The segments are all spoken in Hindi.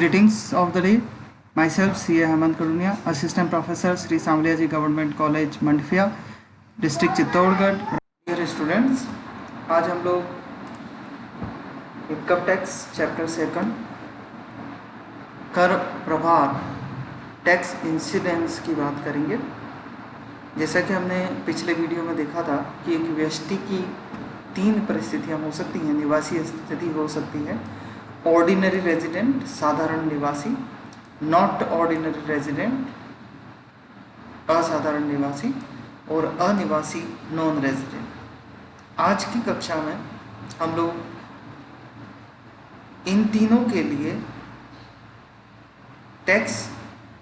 Greetings of the day. Myself, C.A. Hemant Karunia, Assistant Professor, Sri Samliaji Government College, Mandfia, District Chittorgarh. Dear students, आज हम लोग इनकम टैक्स चैप्टर 2 कर प्रभार टैक्स इंसिडेंस की बात करेंगे. जैसा कि हमने पिछले वीडियो में देखा था कि एक व्यक्ति की 3 परिस्थितियां हो सकती हैं. निवासी स्थिति हो सकती है, ऑर्डिनरी रेजिडेंट साधारण निवासी, नॉट ऑर्डिनरी रेजिडेंट असाधारण निवासी और अनिवासी नॉन रेजिडेंट. आज की कक्षा में हम लोग इन तीनों के लिए टैक्स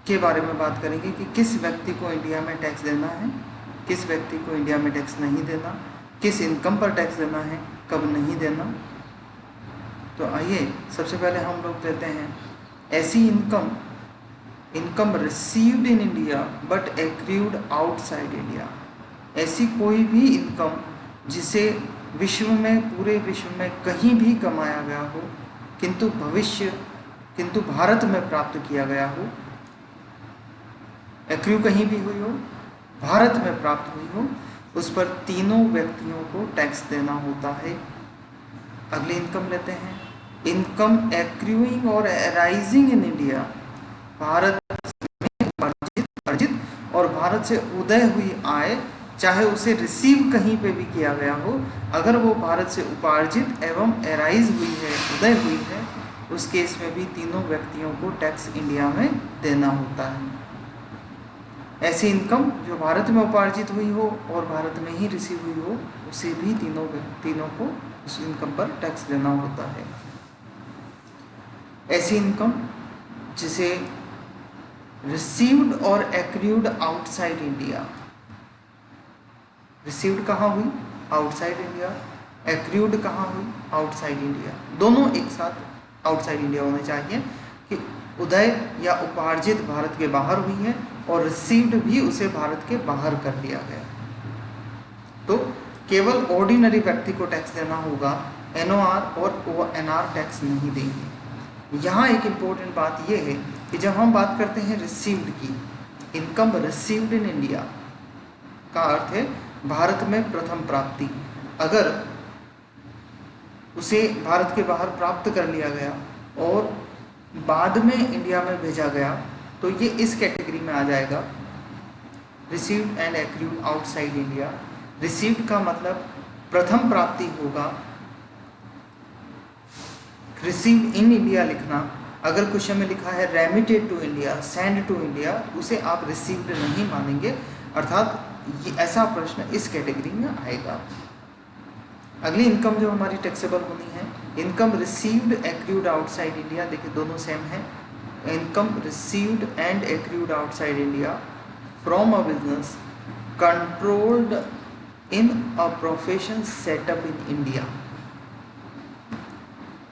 के बारे में बात करेंगे कि किस व्यक्ति को इंडिया में टैक्स देना है, किस व्यक्ति को इंडिया में टैक्स नहीं देना, किस इनकम पर टैक्स देना है, कब नहीं देना. तो आइए सबसे पहले हम लोग देते हैं ऐसी income received in India but accrued outside India. ऐसी कोई भी इनकम जिसे पूरे विश्व में कहीं भी कमाया गया हो किंतु भारत में प्राप्त किया गया हो, एक्रू कहीं भी हुई हो, भारत में प्राप्त हुई हो, उस पर तीनों व्यक्तियों को टैक्स देना होता है. अगली इनकम लेते हैं, इनकम एक्रूइंग और अराइजिंग इन इंडिया. भारत में अर्जित और भारत से उदय हुई आय, चाहे उसे रिसीव कहीं पे भी किया गया हो, अगर वो भारत से उपार्जित एवं अराइज हुई है, उदय हुई है, उस केस में भी तीनों व्यक्तियों को टैक्स इंडिया में देना होता है. ऐसी इनकम जो भारत में उपार्जित हुई हो और भारत में ही रिसीव हुई हो, उसे भी तीनों को उस इनकम पर टैक्स देना होता है. ऐसी इनकम जिसे रिसीव्ड और एक्रूड आउटसाइड इंडिया. रिसीव्ड कहाँ हुई? Outside India. एक्रूड कहाँ हुई? Outside India. दोनों एक साथ आउटसाइड इंडिया होने चाहिए कि उदय या उपार्जित भारत के बाहर हुई है और रिसीव्ड भी उसे भारत के बाहर कर दिया गया. तो केवल ऑर्डिनरी व्यक्ति को टैक्स देना होगा, एनओआर और ओएनआर टैक्स नहीं देंगे. यहाँ एक इम्पोर्टेंट बात यह है कि जब हम बात करते हैं रिसीव्ड की, इनकम रिसीव्ड इन इंडिया का अर्थ है भारत में प्रथम प्राप्ति. अगर उसे भारत के बाहर प्राप्त कर लिया गया और बाद में इंडिया में भेजा गया, तो ये इस कैटेगरी में आ जाएगा, received and accrued outside India. Received का मतलब प्रथम प्राप्ति होगा. रिसीव इन इंडिया लिखना, अगर क्वेश्चन में लिखा है remitted to India, send to India, उसे आप रिसीव्ड नहीं मानेंगे, अर्थात ये ऐसा प्रश्न इस कैटेगरी में आएगा. अगली इनकम जो हमारी टैक्सेबल होनी है, income received accrued outside India. देखिए दोनों सेम है. Income received and accrued outside India from a business controlled in a profession setup in India.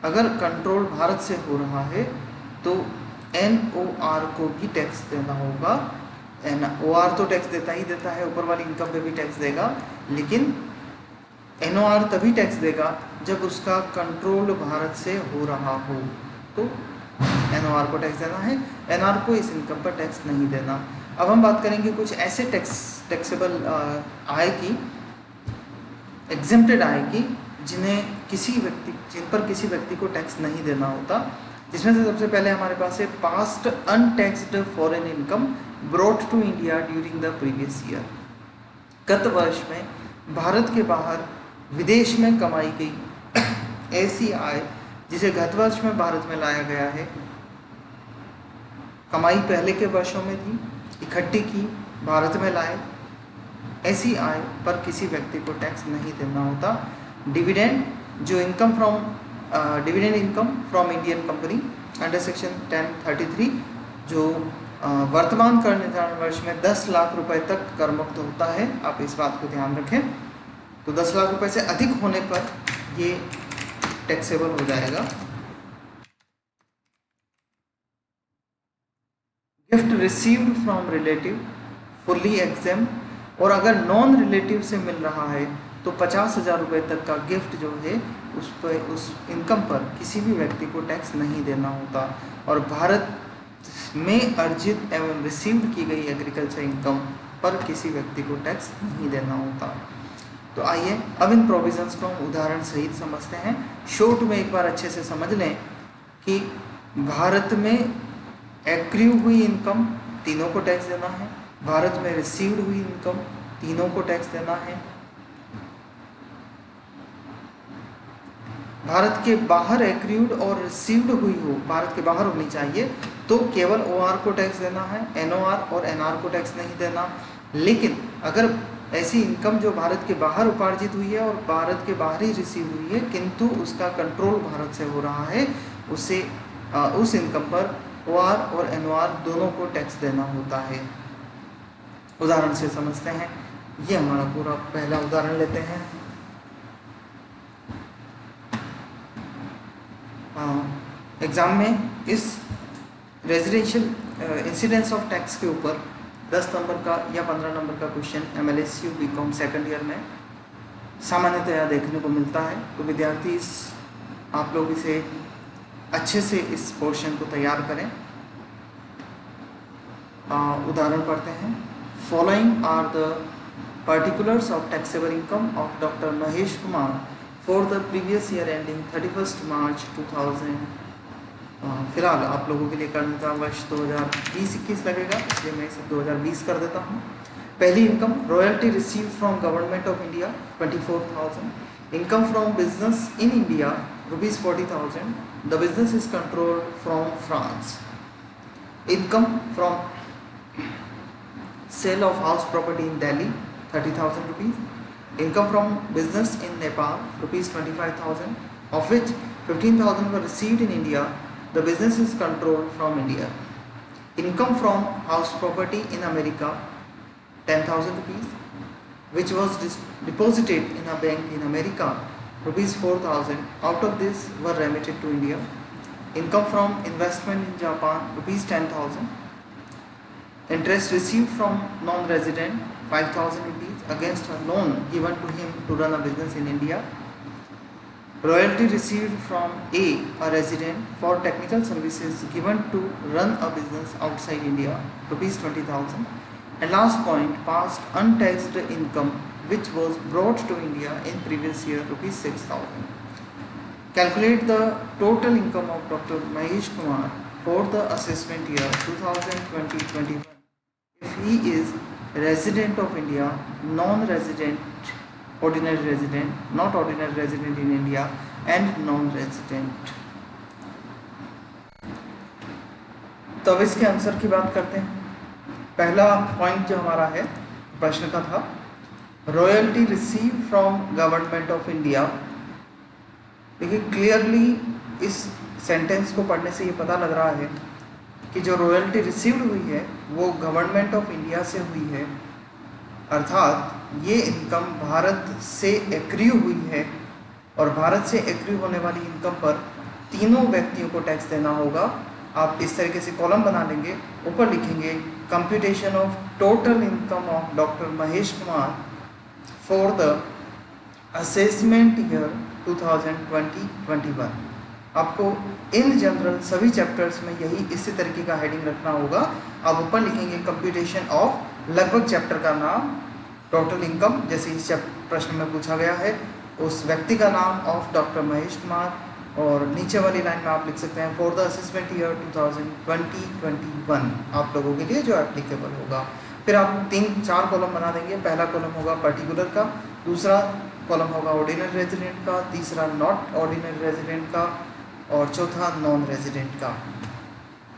अगर कंट्रोल भारत से हो रहा है तो एनओआर को भी टैक्स देना होगा. एनओआर तो टैक्स देता है, ऊपर वाली इनकम पे भी टैक्स देगा, लेकिन एनओआर तभी टैक्स देगा जब उसका कंट्रोल भारत से हो रहा हो, तो एनओआर को टैक्स देना है. एनआर को इस इनकम पर टैक्स नहीं देना. अब हम बात करेंगे कुछ ऐसे टैक्सेबल आय की, एग्जेम्प्टेड आय की, जिन पर किसी व्यक्ति को टैक्स नहीं देना होता. जिसमें से सबसे पहले हमारे पास है past untaxed foreign income brought to India during the previous year. गत वर्ष में भारत के बाहर विदेश में कमाई गई ऐसी आय जिसे गत वर्ष में भारत में लाया गया है, कमाई पहले के वर्षों में थी, इकट्ठी की, भारत में लाए, ऐसी आय पर किसी व्यक्ति को टैक्स नहीं देना होता. डिविडेंड जो income dividend income from Indian company under section 1033 जो वर्तमान कर निर्धारण वर्ष में 10 लाख रुपए तक कर मुक्त होता है. आप इस बात को ध्यान रखें. तो 10 लाख रुपए से अधिक होने पर ये टैक्सेबल हो जाएगा. Gift received from relative fully exempt, और अगर नॉन रिलेटिव से मिल रहा है तो 50,000 रुपये तक का गिफ्ट जो है उस पर, उस इनकम पर किसी भी व्यक्ति को टैक्स नहीं देना होता। और भारत में अर्जित एवं रिसीव्ड की गई एग्रीकल्चर इनकम पर किसी व्यक्ति को टैक्स नहीं देना होता। तो आइए अब इन प्रोविजंस को हम उदाहरण सहित समझते हैं। शॉर्ट में एक बार अच्छे से समझ लें कि भारत में एक्रू हुई इनकम तीनों को टैक्स देना है, भारत में रिसीव्ड हुई इनकम तीनों को टैक्स देना है, भारत के बाहर एक्रूड और रिसीव्ड हुई हो, भारत के बाहर होनी चाहिए तो केवल ओआर को टैक्स देना है, एनओआर और एनआर को टैक्स नहीं देना। लेकिन अगर ऐसी इनकम जो भारत के बाहर उपार्जित हुई है और भारत के बाहर ही रिसीव हुई है किंतु उसका कंट्रोल भारत से हो रहा है, उसे उस इनकम पर ओआर और एनओआर दोनों को टैक्स देना होता है। उदाहरण से समझते हैं। ये हमारा पूरा पहला उदाहरण लेते हैं। एग्जाम में इस रेजिडेंशियल इंसिडेंस ऑफ टैक्स के ऊपर 10 नंबर का या 15 नंबर का question MLSU BCom second year में सामान्यतया देखने को मिलता है। तो विद्यार्थी आप लोग इसे अच्छे से इस पोर्शन को तैयार करें। उदाहरण पढ़ते हैं। Following are the particulars of taxable income of doctor Mahesh Kumar for the previous year ending 31 March 2000। फिलहाल आप लोगों के लिए करने का वर्ष 2020-21 लगेगा, इसलिए मैं इसे 2020 कर देता हूँ। पहली income royalty receive from government of India 24,000। Income from business in India ₹40,000। The business is controlled from France. Income from sale of house property in Delhi 30,000 rupees. Income from business in Nepal rupees 25,000, of which 15,000 were received in India. The business is controlled from India. Income from house property in America 10,000 rupees, which was deposited in a bank in America rupees 4,000. Out of this were remitted to India. Income from investment in Japan rupees 10,000. Interest received from non-resident 5,000 rupees against a loan given to him to run a business in India. Royalty received from a resident for technical services given to run a business outside India rupees 20,000. And last point, past untaxed income which was brought to India in previous year rupees 6,000. Calculate the total income of Dr. Mahesh Kumar for the assessment year 2020-21. If he is resident of India, non-resident, ordinary resident, not ordinary resident in India, and non-resident. तो अब इसके आंसर की बात करते हैं। पहला पॉइंट जो हमारा है प्रश्न का था, royalty receive from government of India. देखिए क्लियरली इस सेंटेंस को पढ़ने से ये पता लग रहा है कि जो रॉयल्टी रिसीव्ड हुई है वो गवर्नमेंट ऑफ इंडिया से हुई है, अर्थात ये इनकम भारत से एक्रू हुई है और भारत से एक्रू होने वाली इनकम पर तीनों व्यक्तियों को टैक्स देना होगा। आप इस तरीके से कॉलम बना लेंगे, ऊपर लिखेंगे computation of total income of doctor Mahesh Kumar for the assessment year 2020-21। आपको इन जनरल सभी चैप्टर्स में यही इसी तरीके का हेडिंग रखना होगा। आप ऊपर लिखेंगे कंप्यूटेशन ऑफ लगभग चैप्टर का नाम, टोटल इनकम जैसे इस प्रश्न में पूछा गया है, उस व्यक्ति का नाम ऑफ डॉक्टर महेश कुमार, और नीचे वाली लाइन में आप लिख सकते हैं फॉर द असेसमेंट ईयर 2020-21 आप लोगों के लिए जो एप्लीकेबल होगा। फिर आप 3-4 कॉलम बना देंगे। पहला कॉलम होगा पर्टिकुलर का, दूसरा कॉलम होगा ऑर्डिनरी रेजिडेंट का, तीसरा नॉट ऑर्डिनरी रेजिडेंट का, और चौथा नॉन रेजिडेंट का।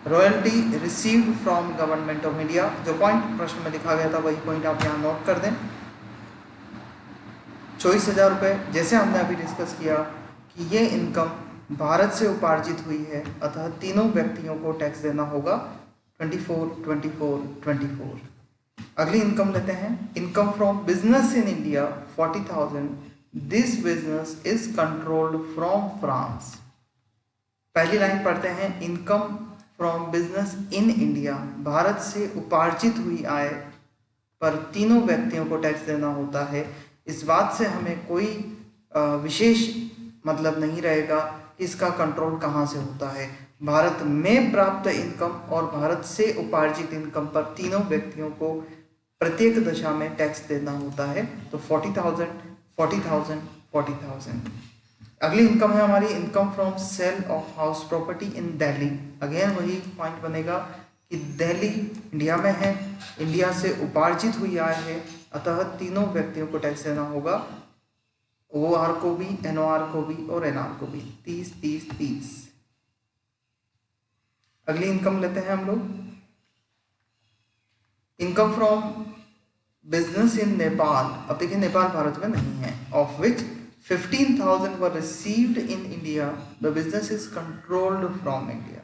Royalty received from government of India, जो पॉइंट प्रश्न में लिखा गया था वही पॉइंट आप यहाँ नोट कर दें। 24,000 रुपये, जैसे हमने अभी डिस्कस किया कि ये इनकम भारत से उपार्जित हुई है, अतः तीनों व्यक्तियों को टैक्स देना होगा 24. अगली इनकम लेते हैं। Income from business in India 40,000। This business is controlled from France. पहली लाइन पढ़ते हैं। Income from business in India, Bharat से उपार्जित हुई आय पर तीनों व्यक्तियों को टैक्स देना होता है। इस बात से हमें कोई विशेष मतलब नहीं रहेगा कि इसका कंट्रोल कहाँ से होता है। भारत में प्राप्त इनकम और भारत से उपार्जित इनकम पर तीनों व्यक्तियों को प्रत्येक दशा में टैक्स देना होता है। तो 40,000, 40,000, 40,000। अगली इनकम है हमारी income from sale of house property in Delhi. Again वही पॉइंट बनेगा कि दिल्ली इंडिया में है, इंडिया से उपार्जित हुई आय है, अतः तीनों व्यक्तियों को टैक्स देना होगा, OR को भी, NOR को भी और NR को भी। 30, 30, 30। अगली इनकम लेते हैं हम लोग, इनकम फ्रॉम बिजनेस इन नेपाल। अब देखिए नेपाल भारत में नहीं है। Of which 15,000 were received in India, the business is controlled from India.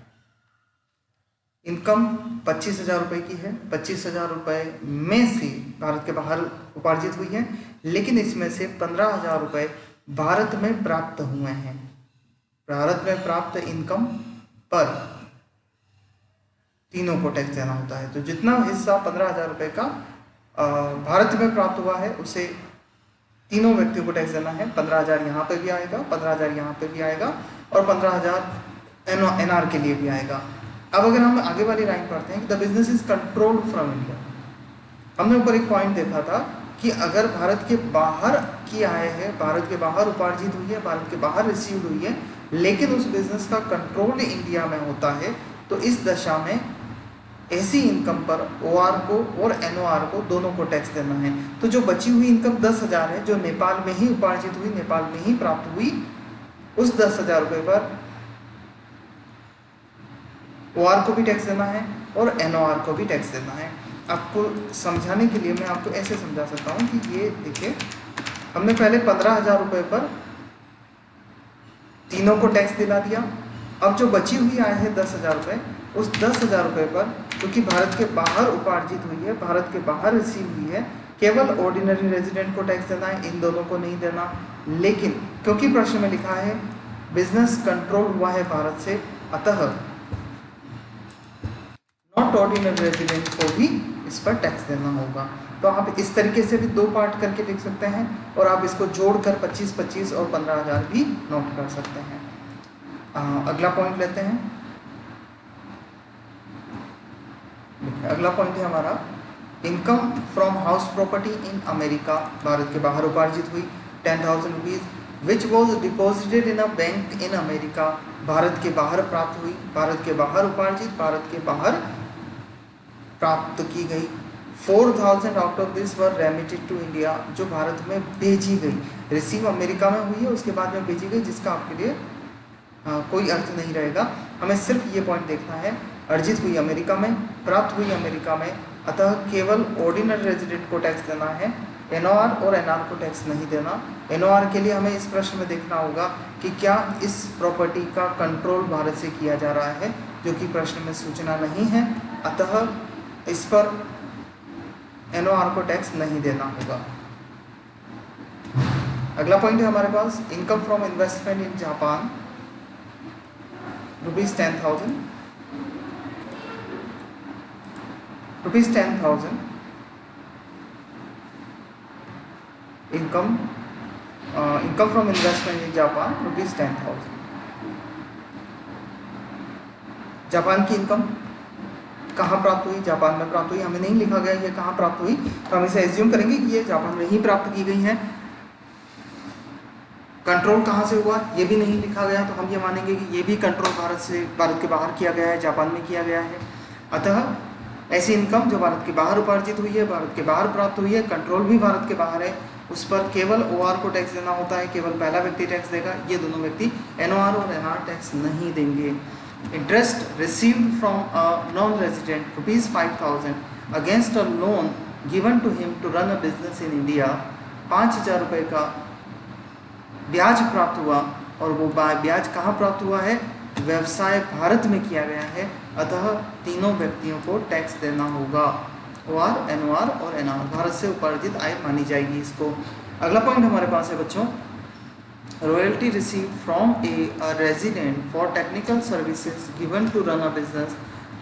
Income 25,000 रुपए की है, 25,000 रुपए में से भारत के बाहर उपार्जित हुई है, लेकिन इसमें से 15,000 रुपए भारत में प्राप्त हुए हैं। भारत में प्राप्त इनकम पर तीनों को टैक्स देना होता है। तो जितना हिस्सा 15,000 रुपए का भारत में प्राप्त हुआ है उसे तीनों व्यक्तियों को टैक्स देना है। 15,000 यहाँ पे भी आएगा, 15,000 यहाँ पे भी आएगा और 15,000 NR के लिए भी आएगा। अब अगर हम आगे वाली लाइन पढ़ते हैं कि the business is controlled from India. हमने ऊपर एक पॉइंट देखा था कि अगर भारत के बाहर की आय है, भारत के बाहर उपार्जित हुई है, भारत के बाहर रिसीव हुई है, लेकिन उस बिजनेस का कंट्रोल इंडिया में होता है, तो इस दशा में ऐसी इनकम पर OR को और NOR को दोनों को टैक्स देना है। तो जो बची हुई इनकम 10,000 है, जो नेपाल में ही उपार्जित हुई, नेपाल में ही प्राप्त हुई, उस 10,000 रुपये पर OR को भी टैक्स देना है और NOR को भी टैक्स देना है। आपको समझाने के लिए मैं आपको ऐसे समझा सकता हूँ कि ये देखिए, हमने पहले 15,000 रुपये पर तीनों को टैक्स दिला दिया। अब जो बची हुई आय है 10,000 रुपये, उस 10,000 रुपये पर क्योंकि भारत के बाहर उपार्जित हुई है, भारत के बाहर रिसीव हुई है, केवल ऑर्डिनरी रेजिडेंट को टैक्स देना है, इन दोनों को नहीं देना। लेकिन क्योंकि प्रश्न में लिखा है बिजनेस कंट्रोल हुआ है भारत से, अतः नॉट ऑर्डिनरी रेजिडेंट को भी इस पर टैक्स देना होगा। तो आप इस तरीके से भी दो पार्ट करके लिख सकते हैं और आप इसको जोड़कर 25,25 और 15,000 भी नोट कर सकते हैं। अगला पॉइंट लेते हैं। अगला पॉइंट है हमारा income from house property in America. Bharat के बाहर उपार्जित हुई 10,000 rupees which was deposited in a bank in America. Bharat के बाहर प्राप्त हुई, भारत के बाहर उपार्जित, भारत के बाहर प्राप्त की गई। 4,000 out of this were remitted to India, जो भारत में भेजी गई। रिसीव अमेरिका में हुई है, उसके बाद में भेजी गई, जिसका आपके लिए कोई अर्थ नहीं रहेगा। हमें सिर्फ ये पॉइंट देखना है, अर्जित हुई अमेरिका में, प्राप्त हुई अमेरिका में, अतः केवल ऑर्डिनरी रेजिडेंट को टैक्स देना है, NOR और NR को टैक्स नहीं देना। NOR के लिए हमें इस प्रश्न में देखना होगा कि क्या इस प्रॉपर्टी का कंट्रोल भारत से किया जा रहा है, जो कि प्रश्न में सूचना नहीं है, अतः इस पर NOR को टैक्स नहीं देना होगा। अगला पॉइंट है हमारे पास income from investment in Japan, rupees 10,000 income from investment in Japan, rupees 10,000। Japan की इनकम कहाँ प्राप्त हुई? जापान में प्राप्त हुई। हमें नहीं लिखा गया ये कहाँ प्राप्त हुई, तो हम इसे एज्यूम करेंगे कि ये जापान में ही प्राप्त की गई है। कंट्रोल कहाँ से हुआ ये भी नहीं लिखा गया, तो हम ये मानेंगे कि ये भी कंट्रोल भारत के बाहर किया गया है, जापान में किया गया है। अतः ऐसी इनकम जो भारत के बाहर उपार्जित हुई है, भारत के बाहर प्राप्त हुई है, कंट्रोल भी भारत के बाहर है, उस पर केवल OR को टैक्स देना होता है, केवल पहला व्यक्ति टैक्स देगा। ये दोनों व्यक्ति NOR और NR टैक्स नहीं देंगे। Interest received from a non resident rupees 5,000 against a loan given to him to run a business in India. 5,000 रुपये का ब्याज प्राप्त हुआ, और वो ब्याज कहाँ प्राप्त हुआ है? व्यवसाय भारत में किया गया है, अतः तीनों व्यक्तियों को टैक्स देना होगा। OR, NOR और NR भारत से उपार्जित आय मानी जाएगी इसको। अगला पॉइंट हमारे पास है बच्चों, royalty receive from a resident for technical services given to run a business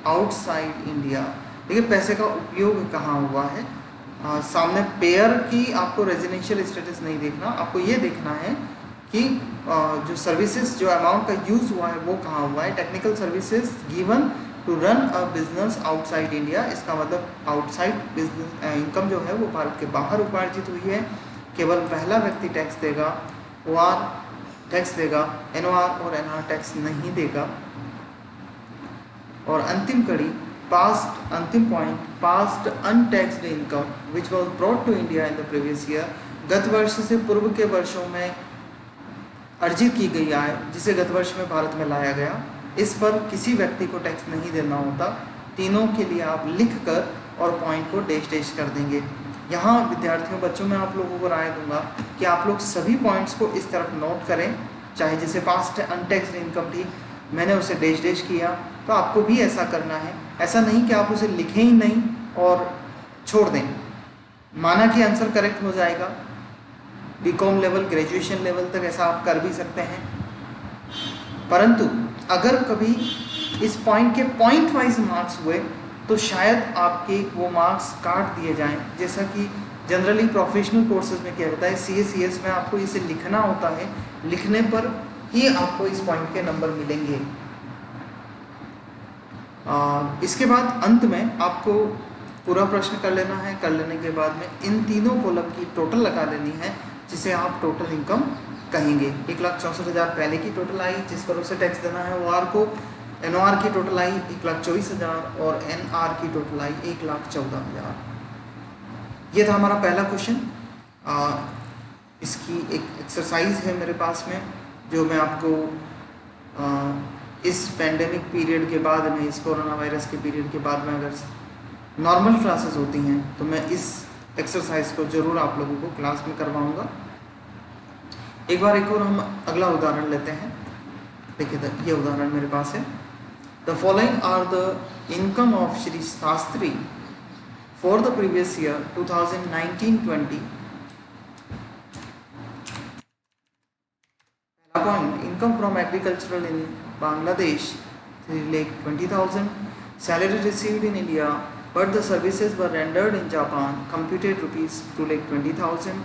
outside India. देखिए पैसे का उपयोग कहाँ हुआ है? सामने पेयर की आपको रेजिडेंशियल स्टेटस नहीं देखना, आपको ये देखना है कि जो सर्विसेज, जो अमाउंट का यूज़ हुआ है वो कहाँ हुआ है। Technical services given to run a business outside India, इसका मतलब आउटसाइड बिजनेस इनकम जो है वो भारत के बाहर उपार्जित हुई है। केवल पहला व्यक्ति टैक्स देगा, OR टैक्स देगा, NOR और NR टैक्स नहीं देगा। और अंतिम कड़ी, पास्ट, अंतिम point, past untaxed income which was brought to India in the previous year, गत वर्ष से पूर्व के वर्षों में अर्जित की गई आय जिसे गत वर्ष में भारत में लाया गया, इस पर किसी व्यक्ति को टैक्स नहीं देना होता। तीनों के लिए आप लिख कर और पॉइंट को डैश डैश कर देंगे। यहाँ विद्यार्थियों, बच्चों, मैं आप लोगों को राय दूंगा कि आप लोग सभी पॉइंट्स को इस तरफ नोट करें। चाहे जैसे पास्ट अनटैक्सड इनकम थी, मैंने उसे डैश डैश किया, तो आपको भी ऐसा करना है। ऐसा नहीं कि आप उसे लिखें ही नहीं और छोड़ दें। माना कि आंसर करेक्ट हो जाएगा, बीकॉम लेवल, ग्रेजुएशन लेवल तक ऐसा आप कर भी सकते हैं। परंतु अगर कभी इस पॉइंट के पॉइंट वाइज मार्क्स हुए तो शायद आपके वो मार्क्स काट दिए जाएं, जैसा कि जनरली प्रोफेशनल कोर्सेज में क्या होता है, CA CS में आपको इसे लिखना होता है, लिखने पर ही आपको इस पॉइंट के नंबर मिलेंगे। इसके बाद अंत में आपको पूरा प्रश्न कर लेना है। कर लेने के बाद में इन तीनों कॉलम की टोटल लगा लेनी है, जिसे आप टोटल इनकम कहेंगे। 1,64,000 पहले की टोटल आई जिस पर उसे टैक्स देना है OR को, NOR की टोटल आई 1,24,000 और NR की टोटल आई 1,14,000। ये था हमारा पहला क्वेश्चन। इसकी एक एक्सरसाइज है मेरे पास में, जो मैं आपको इस पेंडेमिक पीरियड के बाद में, इस कोरोना वायरस के पीरियड के बाद में अगर नॉर्मल क्लासेस होती हैं तो मैं इस एक्सरसाइज को ज़रूर आप लोगों को क्लास में करवाऊंगा। एक बार एक और हम अगला उदाहरण लेते हैं। देखिए ये उदाहरण मेरे पास है। The following are the income of Shri Shastri for the previous year 2019-20। पहला point, income from agricultural in Bangladesh 3,20,000, salary received in India but the services were rendered in Japan, computed rupees 2,20,000.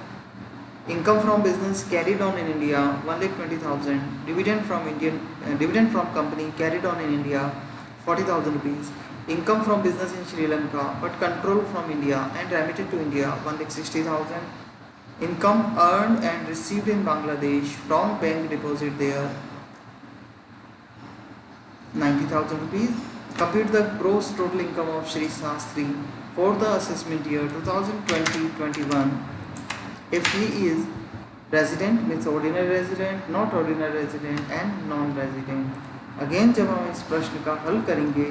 Income from business carried on in India 1,20,000. Dividend from company carried on in India 40,000 rupees. Income from business in Sri Lanka but controlled from India and remitted to India 1,60,000. Income earned and received in Bangladesh from bank deposit there 90,000 rupees. Compute the gross total income of Shri Shastri for the assessment year 2020-21. If he is resident, means ordinary resident, not ordinary resident and non-resident. Again जब हम इस प्रश्न का हल करेंगे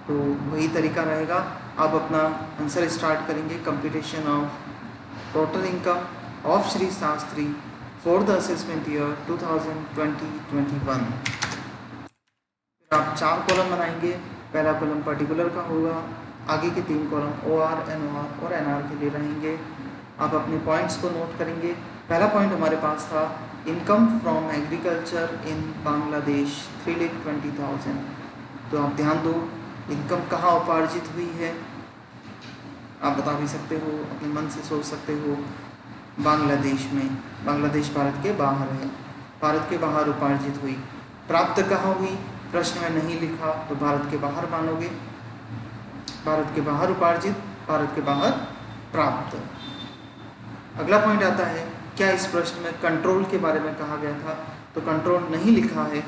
तो वही तरीका रहेगा। आप अपना आंसर स्टार्ट करेंगे। Computation of total income of Shri Shastri for the assessment year 2020-21। आप 4 कॉलम बनाएंगे। पहला कॉलम पर्टिकुलर का होगा, आगे के 3 कॉलम OR, NOR और NR के लिए रहेंगे। आप अपने पॉइंट्स को नोट करेंगे। पहला पॉइंट हमारे पास था income from agriculture in Bangladesh 3,20,000। तो आप ध्यान दो, इनकम कहाँ उपार्जित हुई है। आप बता भी सकते हो, अपने मन से सोच सकते हो, बांग्लादेश में। बांग्लादेश भारत के बाहर है, भारत के बाहर उपार्जित हुई। प्राप्त कहाँ हुई, प्रश्न में नहीं लिखा तो भारत के बाहर मानोगे। भारत के बाहर उपार्जित, भारत के बाहर प्राप्त। अगला पॉइंट आता है, क्या इस प्रश्न में कंट्रोल के बारे में कहा गया था, तो कंट्रोल नहीं लिखा है।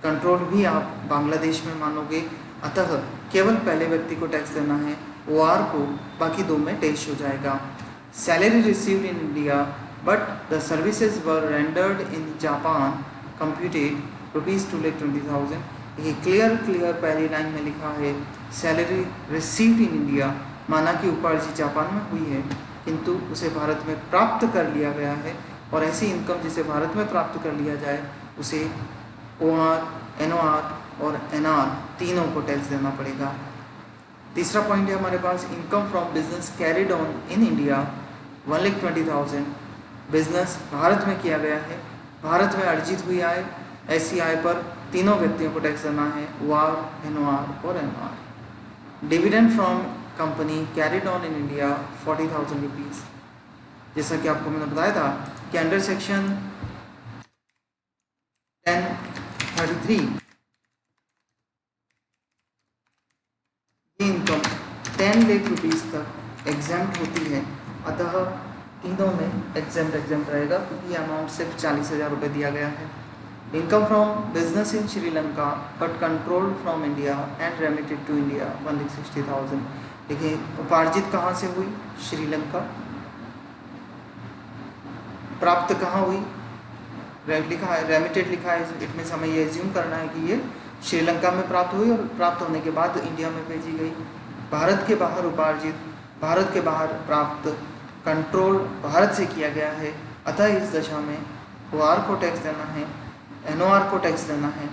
कंट्रोल भी आप बांग्लादेश में मानोगे, अतः केवल पहले व्यक्ति को टैक्स देना है, OR को, बाकी 2 में टैक्स हो जाएगा। Salary received in India but the services were rendered in Japan, computed rupees 2,20,000। ये क्लियर पहली लाइन में लिखा है सैलरी रिसीव्ड इन इंडिया, माना कि उपार्जित जापान में हुई है किंतु उसे भारत में प्राप्त कर लिया गया है, और ऐसी इनकम जिसे भारत में प्राप्त कर लिया जाए उसे OR, NOR और NR तीनों को टैक्स देना पड़ेगा। तीसरा पॉइंट है हमारे पास, income from business carried on in India 1,20,000। Business भारत में किया गया है, भारत में अर्जित हुई आय, ऐसी आय पर तीनों व्यक्तियों को टैक्स देना है, OR, NOR और NR। Dividend from company carried on in India 40,000 rupees. जैसा कि आपको मैंने बताया था कि अंडर सेक्शन 1033 ये इनकम 10 लाख रुपीज़ तक एग्जाम्प्ट होती है। अतः तीनों में एग्जाम्प्ट रहेगा क्योंकि ये अमाउंट सिर्फ 40,000 रुपये दिया गया है। Income from business in Sri Lanka but controlled from India and remitted to India 1,60,000। देखिए उपार्जित कहाँ से हुई? श्रीलंका। प्राप्त कहाँ हुई? लिखा है रेमिटेड लिखा है, इट मीन्स हमें ये एज्यूम करना है कि ये श्रीलंका में प्राप्त हुई और प्राप्त होने के बाद इंडिया में भेजी गई। भारत के बाहर उपार्जित, भारत के बाहर प्राप्त, कंट्रोल भारत से किया गया है। अतः इस दशा में OR को टैक्स देना है, NOR को टैक्स देना है,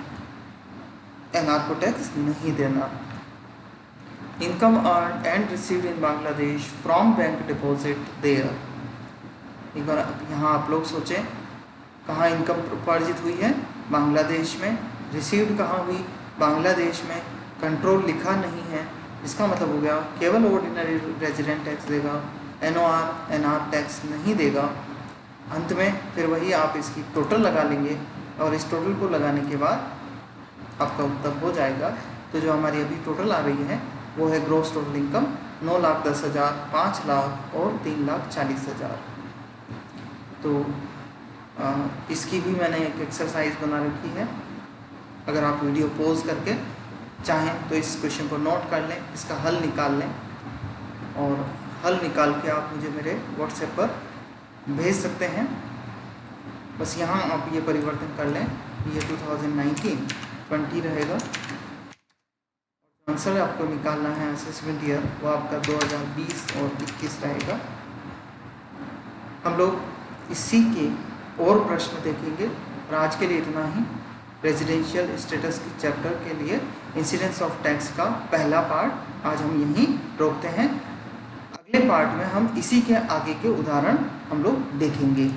NR को टैक्स नहीं देना। Income earn and received in Bangladesh from bank deposit there. एक बार यहाँ आप लोग सोचें कहाँ इनकम उपार्जित हुई है? बांग्लादेश में। रिसीव्ड कहाँ हुई? बांग्लादेश में। कंट्रोल लिखा नहीं है, इसका मतलब हो गया केवल ऑर्डिनरी रेजिडेंट टैक्स देगा, NOR NR टैक्स नहीं देगा। अंत में फिर वही आप इसकी टोटल लगा लेंगे और इस टोटल को लगाने के बाद आपका उत्तर हो जाएगा। तो जो हमारी अभी टोटल आ रही है वो है ग्रॉस टोटल इनकम 9,10,000, 5 लाख और 3,40,000। तो इसकी भी मैंने एक एक्सरसाइज बना रखी है। अगर आप वीडियो पॉज करके चाहें तो इस क्वेश्चन को नोट कर लें, इसका हल निकाल लें और हल निकाल के आप मुझे मेरे व्हाट्सएप पर भेज सकते हैं। बस यहाँ आप ये परिवर्तन कर लें, ये 2019-20 रहेगा। आंसर आपको निकालना है असेसमेंट ईयर, वो आपका 2020 और 21 रहेगा। हम लोग इसी के और प्रश्न देखेंगे और आज के लिए इतना ही। रेजिडेंशियल स्टेटस के चैप्टर के लिए इंसिडेंस ऑफ टैक्स का पहला पार्ट आज हम यहीं रोकते हैं। अगले पार्ट में हम इसी के आगे के उदाहरण हम लोग देखेंगे।